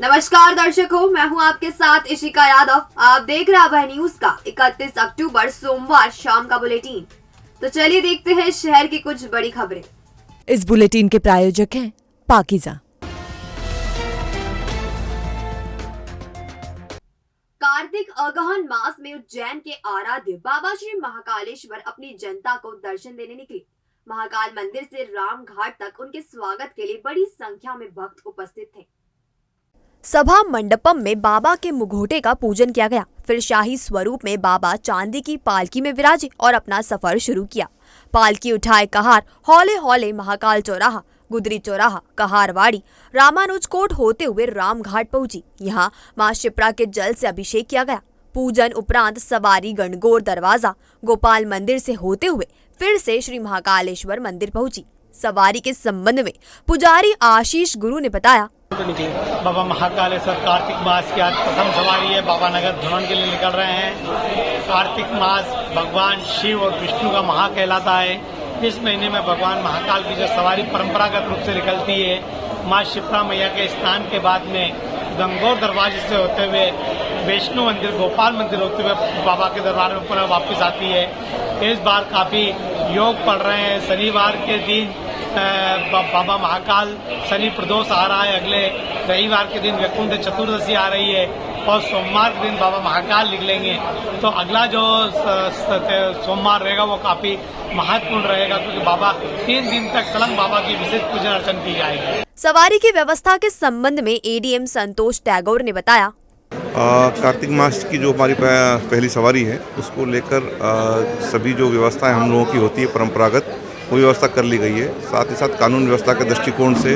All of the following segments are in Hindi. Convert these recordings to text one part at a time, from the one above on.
नमस्कार दर्शकों, मैं हूं आपके साथ इशिका यादव। आप देख रहे हैं न्यूज का 31 अक्टूबर सोमवार शाम का बुलेटिन। तो चलिए देखते हैं शहर की कुछ बड़ी खबरें। इस बुलेटिन के प्रायोजक हैं पाकीज़ा। कार्तिक अगहन मास में उज्जैन के आराध्य बाबा श्री महाकालेश्वर अपनी जनता को दर्शन देने निकले। महाकाल मंदिर से राम घाट तक उनके स्वागत के लिए बड़ी संख्या में भक्त उपस्थित थे। सभा मंडपम में बाबा के मुखौटे का पूजन किया गया। फिर शाही स्वरूप में बाबा चांदी की पालकी में विराजे और अपना सफर शुरू किया। पालकी उठाए कहार हौले हौले महाकाल चौराहा, गुदरी चौराहा, कहारवाड़ी, रामानुज कोट होते हुए राम घाट पहुंची। यहाँ मां शिप्रा के जल से अभिषेक किया गया। पूजन उपरांत सवारी गणगौर दरवाजा, गोपाल मंदिर से होते हुए फिर से श्री महाकालेश्वर मंदिर पहुंची। सवारी के संबंध में पुजारी आशीष गुरु ने बताया, बाबा महाकालेश्वर कार्तिक मास की आज प्रथम सवारी है। बाबा नगर भ्रमण के लिए निकल रहे हैं। कार्तिक मास भगवान शिव और विष्णु का महा कहलाता है। इस महीने में भगवान महाकाल की जो सवारी परंपरागत रूप से निकलती है, मां शिप्रा मैया के स्नान के बाद में गंगौर दरवाजे से होते हुए वैष्णो मंदिर, गोपाल मंदिर होते हुए बाबा के दरबार में पुनः वापस आती है। इस बार काफी योग पड़ रहे हैं। शनिवार के दिन बाबा महाकाल शनि प्रदोष आ रहा है। अगले रविवार के दिन वैकुंठ चतुर्दशी आ रही है और सोमवार के दिन बाबा महाकाल निकलेंगे। तो अगला जो सोमवार रहेगा वो काफी महत्वपूर्ण रहेगा, क्योंकि बाबा 3 दिन तक सलंग बाबा की विशेष पूजन अर्चन की जाएगी। सवारी की व्यवस्था के संबंध में एडीएम संतोष टैगोर ने बताया, कार्तिक मास की जो हमारी पहली सवारी है उसको लेकर सभी जो व्यवस्थाएं हम लोगों की होती है परंपरागत, वो व्यवस्था कर ली गई है। साथ ही साथ कानून व्यवस्था के दृष्टिकोण से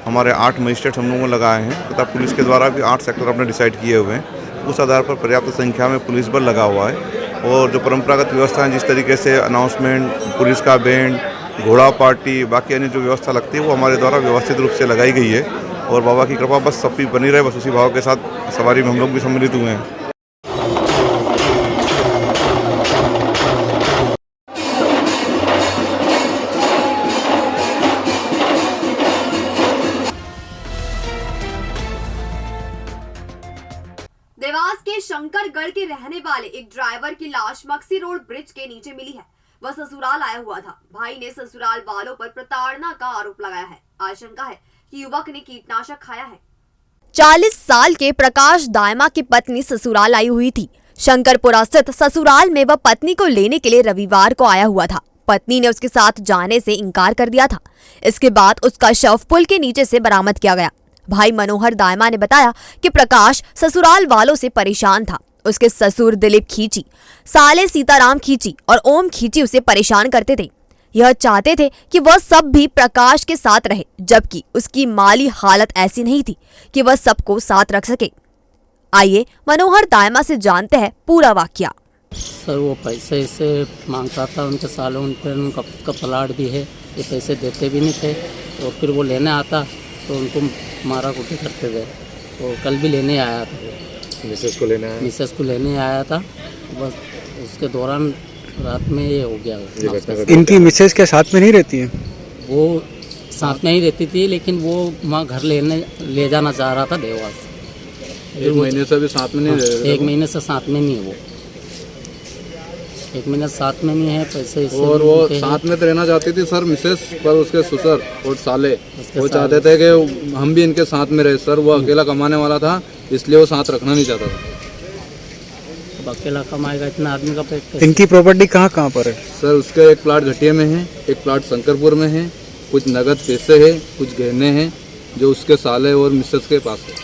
हमारे 8 मजिस्ट्रेट हम लोगों ने लगाए हैं तथा पुलिस के द्वारा भी 8 सेक्टर अपने डिसाइड किए हुए हैं। उस आधार पर पर्याप्त संख्या में पुलिस बल लगा हुआ है और जो परंपरागत व्यवस्था है, जिस तरीके से अनाउंसमेंट, पुलिस का बैंड, घोड़ा पार्टी, बाकी अन्य जो व्यवस्था लगती है वो हमारे द्वारा व्यवस्थित रूप से लगाई गई है। और बाबा की कृपा बस सब बनी रहे, बस उसी भाव के साथ सवारी में हम लोग भी सम्मिलित हुए हैं। देवास के शंकरगढ़ के रहने वाले एक ड्राइवर की लाश मक्सी रोड ब्रिज के नीचे मिली है। वह ससुराल आया हुआ था। भाई ने ससुराल वालों पर प्रताड़ना का आरोप लगाया है। आशंका है कि युवक ने कीटनाशक खाया है। 40 साल के प्रकाश दायमा की पत्नी ससुराल आई हुई थी। शंकरपुरा स्थित ससुराल में वह पत्नी को लेने के लिए रविवार को आया हुआ था। पत्नी ने उसके साथ जाने से इनकार कर दिया था। इसके बाद उसका शव पुल के नीचे से बरामद किया गया। भाई मनोहर दायमा ने बताया कि प्रकाश ससुराल वालों से परेशान था। उसके ससुर दिलीप खींची, साले सीताराम खींची और ओम खींची उसे परेशान करते थे। यह चाहते थे कि वह सब भी प्रकाश के साथ रहे, जबकि उसकी माली हालत ऐसी नहीं थी कि वह सबको साथ रख सके। आइए मनोहर दायमा से जानते हैं पूरा वाकया। सर वो पैसे इससे मांगता था उनके सालों पर, उनका खुद का प्लाट भी है, ये पैसे देते भी नहीं थे। और फिर वो लेने आता तो उनको मारा कुटी करते थे। तो कल भी लेने आया था, मिसेस को लेने आया था। बस उसके दौरान रात में ये हो गया। इनकी मिसेस के साथ में नहीं रहती है? वो साथ में ही रहती थी, लेकिन वो वहाँ घर ले जाना चाह रहा था देवास। 1 महीने से भी साथ में नहीं रह रहे? 1 महीने से साथ में नहीं है वो। 1 महीने साथ में नहीं है। पैसे और वो साथ में तो रहना चाहती थी सर मिसेस, पर उसके ससुर और साले वो चाहते थे कि हम भी इनके साथ में रहे। सर वो अकेला कमाने वाला था, इसलिए वो साथ रखना नहीं चाहता था। अकेला कमाएगा इतना आदमी का पेट? इनकी प्रॉपर्टी कहाँ पर है सर? उसका एक प्लाट घटिया में है, एक प्लाट शंकरपुर में है, कुछ नगद पैसे है, कुछ गहने हैं जो उसके साले और मिसेस के पास है।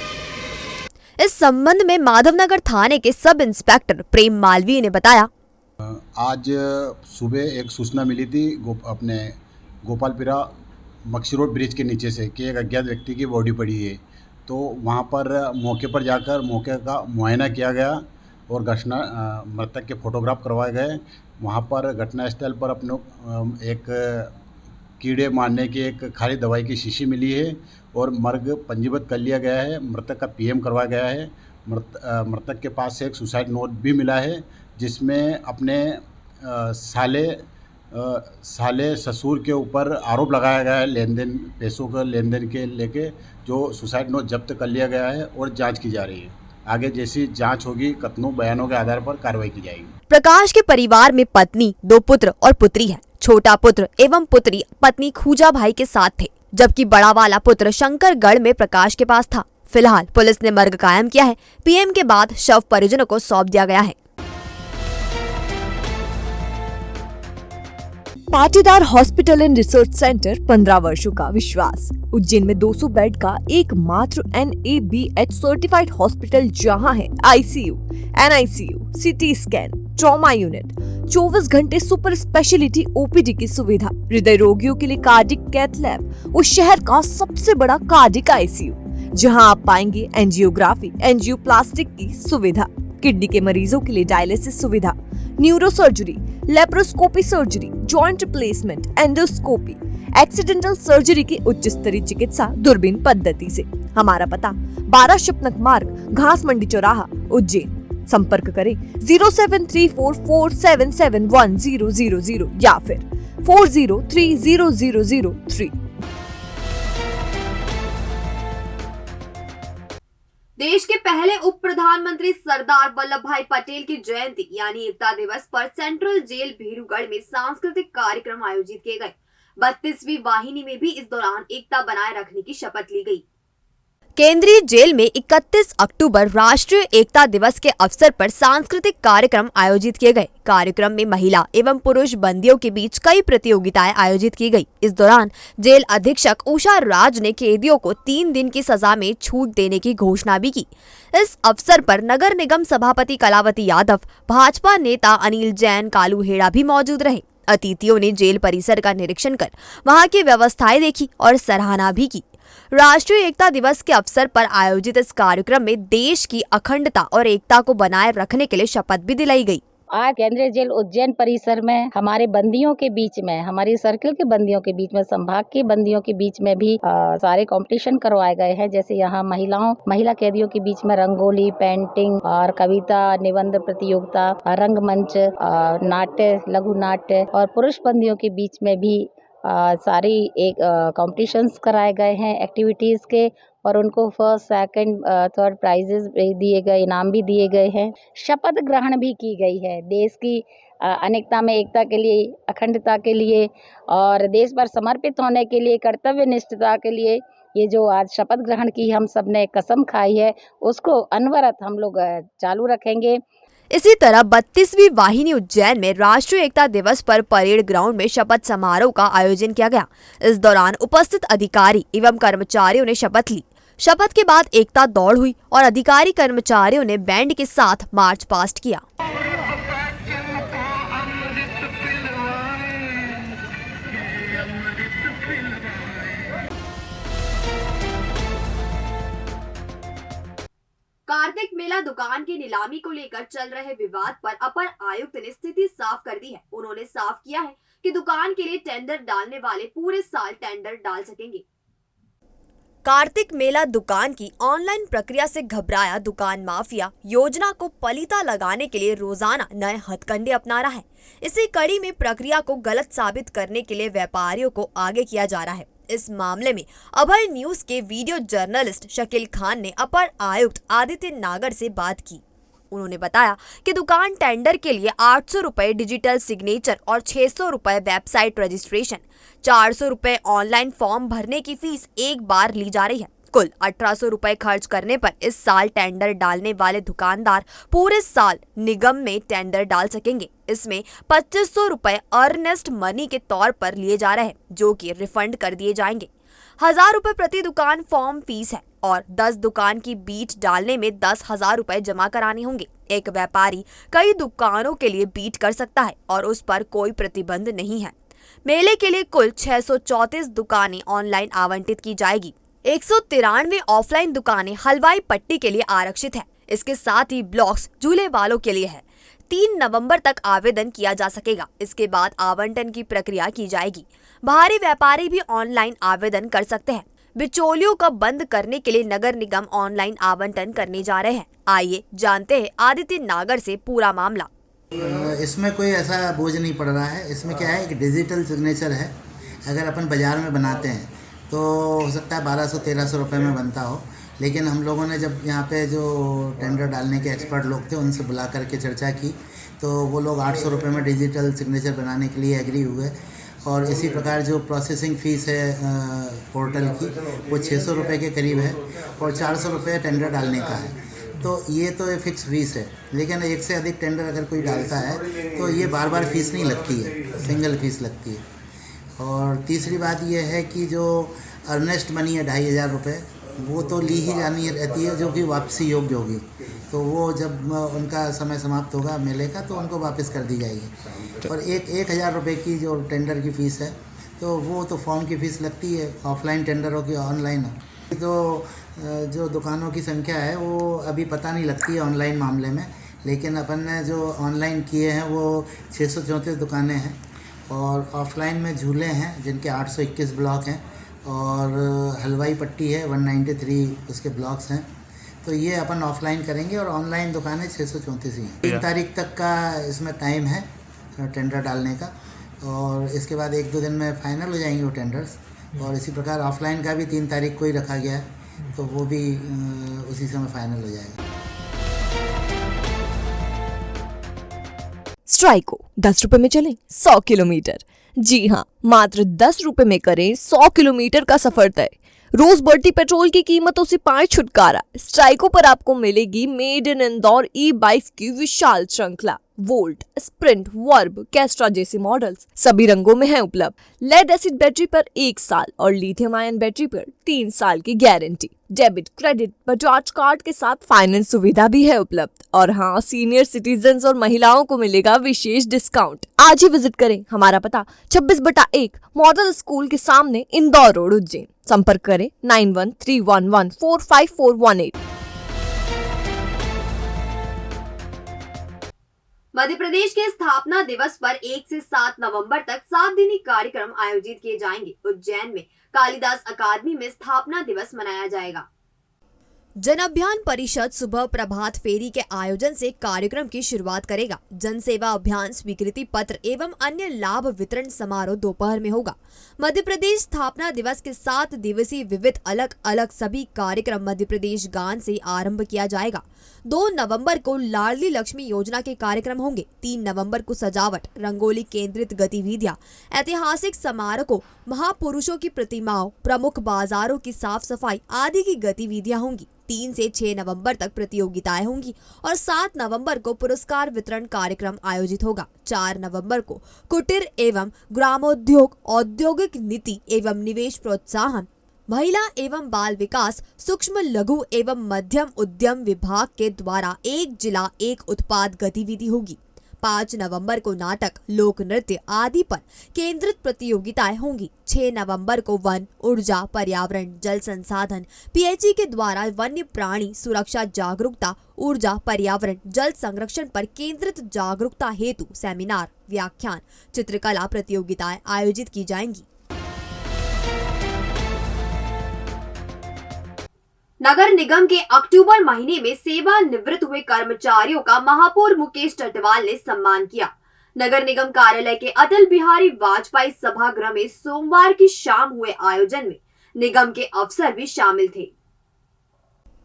इस संबंध में माधवनगर थाने के सब इंस्पेक्टर प्रेम मालवीय ने बताया, आज सुबह एक सूचना मिली थी अपने गोपालपुरा मक्सी रोड ब्रिज के नीचे से कि एक अज्ञात व्यक्ति की बॉडी पड़ी है। तो वहाँ पर मौके पर जाकर मौके का मुआयना किया गया और मृतक के फोटोग्राफ करवाए गए। वहाँ पर घटनास्थल पर अपने एक कीड़े मारने की एक खाली दवाई की शीशी मिली है और मर्ग पंजीबद्ध कर लिया गया है। मृतक का पीएम करवाया गया है। मृतक के पास से एक सुसाइड नोट भी मिला है, जिसमें अपने साले साले ससुर के ऊपर आरोप लगाया गया है लेन देन, पैसों का लेन देन के लेके, जो सुसाइड नोट जब्त कर लिया गया है और जांच की जा रही है। आगे जैसी जांच होगी कथनों बयानों के आधार पर कार्रवाई की जाएगी। प्रकाश के परिवार में पत्नी, 2 पुत्र और पुत्री है। छोटा पुत्र एवं पुत्री पत्नी खूजा भाई के साथ थे, जबकि बड़ा वाला पुत्र शंकरगढ़ में प्रकाश के पास था। फिलहाल पुलिस ने मर्ग कायम किया है। पीएम के बाद शव परिजनों को सौंप दिया गया है। Patidar hospital and research centre 15 वर्षों का विश्वास। उज्जैन में 200 बेड का एकमात्र NABH सर्टिफाइड हॉस्पिटल, जहां है ICU, NICU, CT scan, trauma unit, 24 घंटे सुपर स्पेशलिटी OPD की सुविधा, हृदय रोगियों के लिए कार्डिक कैथ लैब और शहर का सबसे बड़ा कार्डिक ICU, जहां आप पाएंगे एंजियोग्राफी, एंजियोप्लास्टिक की सुविधा, किडनी के मरीजों के लिए डायलिसिस सुविधा, neuro surgery, laparoscopy surgery, joint replacement, endoscopy, accidental surgery की उच्च स्तरीय चिकित्सा दूरबीन पद्धति से। हमारा पता 12 शिपनक मार्ग, घास मंडी चौराहा, उज्जैन। संपर्क करें 0734477100 या फिर 40300003। देश के पहले उप प्रधानमंत्री सरदार वल्लभ भाई पटेल की जयंती यानी एकता दिवस पर सेंट्रल जेल भीरूगढ़ में सांस्कृतिक कार्यक्रम आयोजित किए गए। 32वीं वाहिनी में भी इस दौरान एकता बनाए रखने की शपथ ली गई। केंद्रीय जेल में 31 अक्टूबर राष्ट्रीय एकता दिवस के अवसर पर सांस्कृतिक कार्यक्रम आयोजित किए गए। कार्यक्रम में महिला एवं पुरुष बंदियों के बीच कई प्रतियोगिताएं आयोजित की गई। इस दौरान जेल अधीक्षक उषा राज ने कैदियों को 3 दिन की सजा में छूट देने की घोषणा भी की। इस अवसर पर नगर निगम सभापति कलावती यादव, भाजपा नेता अनिल जैन, कालू हेड़ा भी मौजूद रहे। अतिथियों ने जेल परिसर का निरीक्षण कर वहां की व्यवस्थाएं देखी और सराहना भी की। राष्ट्रीय एकता दिवस के अवसर पर आयोजित इस कार्यक्रम में देश की अखंडता और एकता को बनाए रखने के लिए शपथ भी दिलाई गई। आज केंद्रीय जेल उज्जैन परिसर में हमारे बंदियों के बीच में, हमारी सर्किल के बंदियों के बीच में, संभाग के बंदियों के बीच में भी सारे कंपटीशन करवाए गए हैं। जैसे यहाँ महिला कैदियों के बीच में रंगोली, पेंटिंग और कविता, निबंध प्रतियोगिता, रंगमंच, नाट्य, लघु नाट्य, और पुरुष बंदियों के बीच में भी सारी एक कॉम्पिटिशन्स कराए गए हैं एक्टिविटीज़ के, और उनको फर्स्ट, सेकंड, थर्ड प्राइजेस दिए गए, इनाम भी दिए गए हैं। शपथ ग्रहण भी की गई है देश की अनेकता में एकता के लिए, अखंडता के लिए और देश पर समर्पित होने के लिए, कर्तव्य निष्ठता के लिए। ये जो आज शपथ ग्रहण की हम सब ने कसम खाई है, उसको अनवरत हम लोग चालू रखेंगे। इसी तरह 32वीं वाहिनी उज्जैन में राष्ट्रीय एकता दिवस पर परेड ग्राउंड में शपथ समारोह का आयोजन किया गया। इस दौरान उपस्थित अधिकारी एवं कर्मचारियों ने शपथ ली। शपथ के बाद एकता दौड़ हुई और अधिकारी कर्मचारियों ने बैंड के साथ मार्च पास्ट किया। कार्तिक मेला दुकान की नीलामी को लेकर चल रहे विवाद पर अपर आयुक्त ने स्थिति साफ कर दी है। उन्होंने साफ किया है कि दुकान के लिए टेंडर डालने वाले पूरे साल टेंडर डाल सकेंगे। कार्तिक मेला दुकान की ऑनलाइन प्रक्रिया से घबराया दुकान माफिया योजना को पलीता लगाने के लिए रोजाना नए हथकंडे अपना रहा है। इसी कड़ी में प्रक्रिया को गलत साबित करने के लिए व्यापारियों को आगे किया जा रहा है। इस मामले में अभय न्यूज के वीडियो जर्नलिस्ट शकील खान ने अपर आयुक्त आदित्य नागर से बात की। उन्होंने बताया कि दुकान टेंडर के लिए 800 रुपए डिजिटल सिग्नेचर और 600 रुपए वेबसाइट रजिस्ट्रेशन, 400 रुपए ऑनलाइन फॉर्म भरने की फीस एक बार ली जा रही है। कुल 1800 रुपए खर्च करने पर इस साल टेंडर डालने वाले दुकानदार पूरे साल निगम में टेंडर डाल सकेंगे। इसमें 2500 रुपए अर्नेस्ट मनी के तौर पर लिए जा रहे हैं, जो कि रिफंड कर दिए जाएंगे। 1000 रुपए प्रति दुकान फॉर्म फीस है और 10 दुकान की बीट डालने में 10,000 रुपए जमा कराने होंगे। एक व्यापारी कई दुकानों के लिए बीट कर सकता है और उस पर कोई प्रतिबंध नहीं है। मेले के लिए कुल 634 दुकानें ऑनलाइन आवंटित की जाएगी। 193 ऑफलाइन दुकानें हलवाई पट्टी के लिए आरक्षित है। इसके साथ ही ब्लॉक्स झूले वालों के लिए है। 3 नवंबर तक आवेदन किया जा सकेगा। इसके बाद आवंटन की प्रक्रिया की जाएगी। बाहरी व्यापारी भी ऑनलाइन आवेदन कर सकते हैं। बिचौलियों का बंद करने के लिए नगर निगम ऑनलाइन आवंटन करने जा रहे हैं। आइए जानते हैं आदित्य नागर से पूरा मामला। इसमें कोई ऐसा बोझ नहीं पड़ रहा है। इसमें क्या है, एक डिजिटल सिग्नेचर है। अगर अपन बाज़ार में बनाते हैं तो हो सकता है 1200-1300 रुपये में बनता हो, लेकिन हम लोगों ने जब यहाँ पे जो टेंडर डालने के एक्सपर्ट लोग थे उनसे बुला करके चर्चा की तो वो लोग 800 रुपये में डिजिटल सिग्नेचर बनाने के लिए एग्री हुए। और इसी प्रकार जो प्रोसेसिंग फ़ीस है पोर्टल की वो 600 रुपये के करीब है और 400 रुपये टेंडर डालने का है। तो ये तो फिक्स फीस है, लेकिन एक से अधिक टेंडर अगर कोई डालता है तो ये बार बार फीस नहीं लगती है, सिंगल फीस लगती है। और तीसरी बात ये है कि जो अर्नेस्ट मनी है 2500 रुपये, वो तो ली ही जानी रहती है जो कि वापसी योग्य होगी। तो वो जब उनका समय समाप्त होगा मेले का तो उनको वापस कर दी जाएगी। और 1000 रुपये की जो टेंडर की फ़ीस है तो वो तो फॉर्म की फ़ीस लगती है, ऑफलाइन टेंडर हो कि ऑनलाइन हो। तो जो दुकानों की संख्या है वो अभी पता नहीं लगती है ऑनलाइन मामले में, लेकिन अपन ने जो ऑनलाइन किए हैं वो 634 दुकानें हैं और ऑफलाइन में झूले हैं जिनके 821 ब्लॉक हैं और हलवाई पट्टी है 193 उसके ब्लॉक्स हैं। तो ये अपन ऑफलाइन करेंगे और ऑनलाइन दुकानें 634 ही हैं। 3 तारीख तक का इसमें टाइम है टेंडर डालने का और इसके बाद 1-2 दिन में फाइनल हो जाएंगे वो टेंडर्स। और इसी प्रकार ऑफलाइन का भी 3 तारीख को ही रखा गया है तो वो भी उसी समय फाइनल हो जाएगा। स्ट्राइको 10 रुपए में चलें 100 किलोमीटर। जी हाँ, मात्र 10 रुपए में करें 100 किलोमीटर का सफर तय। रोज बढ़ती पेट्रोल की कीमतों से पाए छुटकारा। स्ट्राइको पर आपको मिलेगी made in Indore E bikes की विशाल श्रृंखला। वोल्ट, स्प्रिंट, वर्ब, कैस्ट्रा जैसे मॉडल्स सभी रंगों में है उपलब्ध। लेड एसिड बैटरी पर 1 साल और लिथियम आयन बैटरी पर 3 साल की guarantee. Debit, credit, Bajaj card के साथ फाइनेंस सुविधा भी है उपलब्ध। और हाँ, सीनियर सिटीजन और महिलाओं को मिलेगा विशेष डिस्काउंट। आज ही विजिट करें। हमारा पता 26/1 मॉडल स्कूल के सामने, इंदौर रोड, उज्जैन। संपर्क करें 9131145418। मध्य प्रदेश के स्थापना दिवस पर 1 से 7 नवंबर तक 7 दिनी कार्यक्रम आयोजित किए जाएंगे। उज्जैन में कालिदास अकादमी में स्थापना दिवस मनाया जाएगा। जन अभियान परिषद सुबह प्रभात फेरी के आयोजन से कार्यक्रम की शुरुआत करेगा। जन सेवा अभियान स्वीकृति पत्र एवं अन्य लाभ वितरण समारोह दोपहर में होगा। मध्य प्रदेश स्थापना दिवस के 7 दिवसीय विविध अलग अलग सभी कार्यक्रम मध्य प्रदेश गान से आरंभ किया जाएगा। 2 नवंबर को लाडली लक्ष्मी योजना के कार्यक्रम होंगे। 3 नवंबर को सजावट, रंगोली केंद्रित गतिविधियां, ऐतिहासिक स्मारकों, महापुरुषों की प्रतिमाओं, प्रमुख बाजारों की साफ सफाई आदि की गतिविधियां होंगी। 3 से 6 नवंबर तक प्रतियोगिताएं होंगी और 7 नवंबर को पुरस्कार वितरण कार्यक्रम आयोजित होगा। 4 नवंबर को कुटीर एवं ग्रामोद्योग, औद्योगिक नीति एवं निवेश प्रोत्साहन, महिला एवं बाल विकास, सूक्ष्म लघु एवं मध्यम उद्यम विभाग के द्वारा एक जिला एक उत्पाद गतिविधि होगी। 5 नवंबर को नाटक, लोक नृत्य आदि पर केंद्रित प्रतियोगिताएं होंगी। 6 नवंबर को वन, ऊर्जा, पर्यावरण, जल संसाधन, पीएचई के द्वारा वन्य प्राणी सुरक्षा जागरूकता, ऊर्जा, पर्यावरण, जल संरक्षण पर केंद्रित जागरूकता हेतु सेमिनार, व्याख्यान, चित्रकला प्रतियोगिताएं आयोजित की जाएंगी। नगर निगम के अक्टूबर महीने में सेवानिवृत्त हुए कर्मचारियों का महापौर मुकेश टटवाल ने सम्मान किया। नगर निगम कार्यालय के अटल बिहारी वाजपेयी सभागृह में सोमवार की शाम हुए आयोजन में निगम के अफसर भी शामिल थे।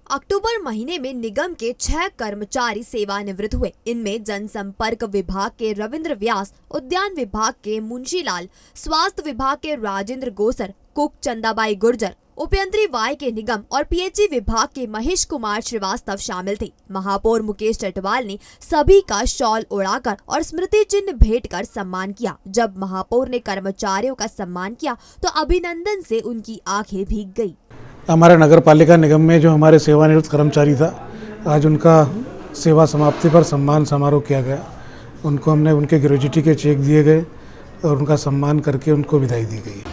अक्टूबर महीने में निगम के 6 कर्मचारी सेवानिवृत्त हुए। इनमें जनसंपर्क विभाग के रविंद्र व्यास, उद्यान विभाग के मुंशीलाल, स्वास्थ्य विभाग के राजेंद्र गोसर, कुक चंदाबाई गुर्जर, उपयंत्री वाई के निगम और पीएचई विभाग के महेश कुमार श्रीवास्तव शामिल थे। महापौर मुकेश टटवाल ने सभी का शॉल उड़ाकर और स्मृति चिन्ह भेंट कर सम्मान किया। जब महापौर ने कर्मचारियों का सम्मान किया तो अभिनंदन से उनकी आंखें भीग गई। हमारे नगर पालिका निगम में जो हमारे सेवानिवृत्त कर्मचारी था, आज उनका सेवा समाप्ति पर सम्मान समारोह किया गया। उनको हमने उनके ग्रेजुटी के चेक दिए गए और उनका सम्मान करके उनको विदाई दी गई।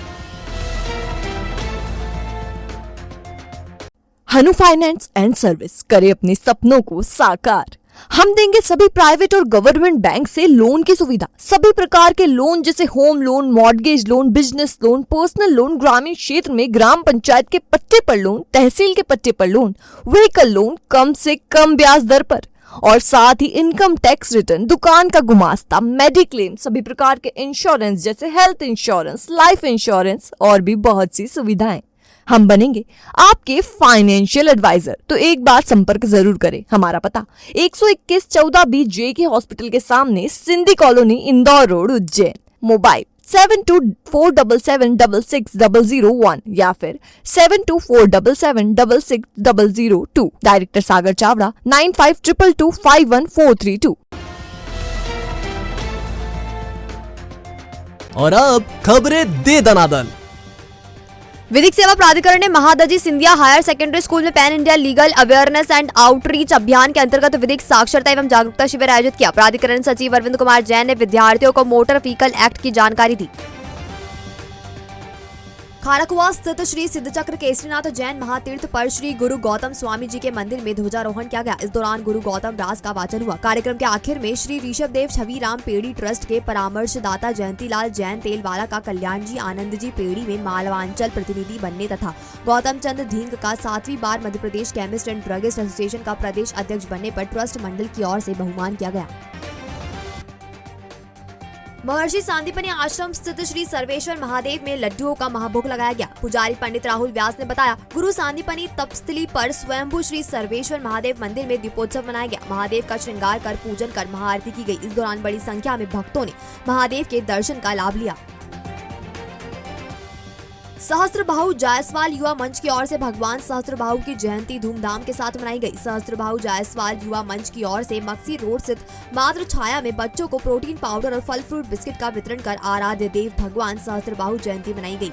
हनु फाइनेंस एंड सर्विस करे अपने सपनों को साकार। हम देंगे सभी प्राइवेट और गवर्नमेंट बैंक से लोन की सुविधा। सभी प्रकार के लोन जैसे home loan, mortgage loan, business loan, personal loan, ग्रामीण क्षेत्र में ग्राम पंचायत के पट्टे पर लोन, तहसील के पट्टे पर लोन, व्हीकल लोन कम से कम ब्याज दर पर। और साथ ही इनकम टैक्स रिटर्न, दुकान का गुमास्ता, मेडिक्लेम, सभी प्रकार के इंश्योरेंस जैसे हेल्थ इंश्योरेंस, लाइफ इंश्योरेंस और भी बहुत सी सुविधाएं। हम बनेंगे आपके फाइनेंशियल एडवाइजर, तो एक बार संपर्क जरूर करें। हमारा पता 121 14B JK हॉस्पिटल के सामने, Sindhi colony, Indore road, Ujjain. Mobile 7247766001 या फिर 7247766002। डायरेक्टर सागर चावड़ा 9522251432। और अब खबरें दे दनादन। विधिक सेवा प्राधिकरण ने Mahadji Scindia higher secondary school में pan India legal awareness and outreach अभियान के अंतर्गत विधिक साक्षरता एवं जागरूकता शिविर आयोजित किया। प्राधिकरण सचिव अरविंद कुमार जैन ने विद्यार्थियों को मोटर व्हीकल एक्ट की जानकारी दी। खारकुआ स्थित श्री सिद्धचक्र केसरीनाथ जैन महातीर्थ पर श्री गुरु गौतम स्वामी जी के मंदिर में ध्वजारोहण किया गया। इस दौरान गुरु गौतम रास का वाचन हुआ। कार्यक्रम के आखिर में श्री ऋषभ देव छविराम पेड़ी ट्रस्ट के परामर्शदाता जयंतीलाल जैन तेलवाला का कल्याण जी आनंद जी पेड़ी में मालवांचल प्रतिनिधि बनने तथा गौतम चंद धींग का 7वीं बार Madhya Pradesh chemist and druggist association का प्रदेश अध्यक्ष बनने पर ट्रस्ट मंडल की ओर से बहुमान किया गया। महर्षि सांदीपनि आश्रम स्थित श्री सर्वेश्वर महादेव में लड्डुओं का महाभोग लगाया गया। पुजारी पंडित राहुल व्यास ने बताया, गुरु सांदीपनि तपस्थली पर स्वयंभू श्री सर्वेश्वर महादेव मंदिर में दीपोत्सव मनाया गया। महादेव का श्रृंगार कर पूजन कर महाआरती की गई। इस दौरान बड़ी संख्या में भक्तों ने महादेव के दर्शन का लाभ लिया। सहस्त्रबाहु जायसवाल युवा मंच की ओर से भगवान सहस्त्रबाहु की जयंती धूमधाम के साथ मनाई गई। सहस्त्रबाहु जायसवाल युवा मंच की ओर से मक्सी रोड स्थित मातृ छाया में बच्चों को प्रोटीन पाउडर और फल फ्रूट बिस्किट का वितरण कर आराध्य देव भगवान सहस्त्रबाहु जयंती मनाई गई।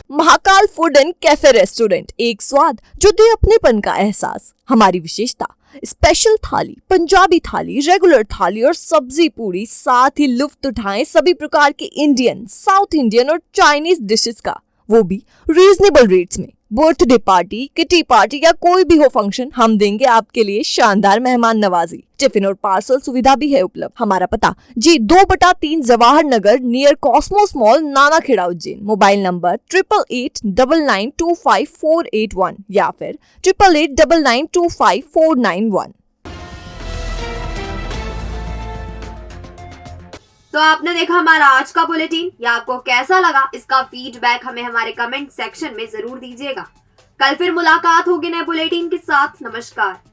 Mahakal food and cafe restaurant, एक स्वाद जो दे अपनेपन का एहसास। हमारी विशेषता स्पेशल थाली, पंजाबी थाली, रेगुलर थाली और सब्जी पूरी, साथ ही लुफ्त उठाएं सभी प्रकार के इंडियन, साउथ इंडियन और चाइनीज डिशेस का, वो भी रीजनेबल रेट्स में। बर्थडे पार्टी, किटी पार्टी या कोई भी हो फंक्शन, हम देंगे आपके लिए शानदार मेहमान नवाजी। टिफिन और पार्सल सुविधा भी है उपलब्ध। हमारा पता G 2/3 Jawahar Nagar near Cosmos mall, Nanakheda, Ujjain. Mobile number 8889925481 या फिर 8889925491। तो आपने देखा हमारा आज का बुलेटिन। या आपको कैसा लगा, इसका फीडबैक हमें हमारे कमेंट सेक्शन में जरूर दीजिएगा। कल फिर मुलाकात होगी नए बुलेटिन के साथ। नमस्कार।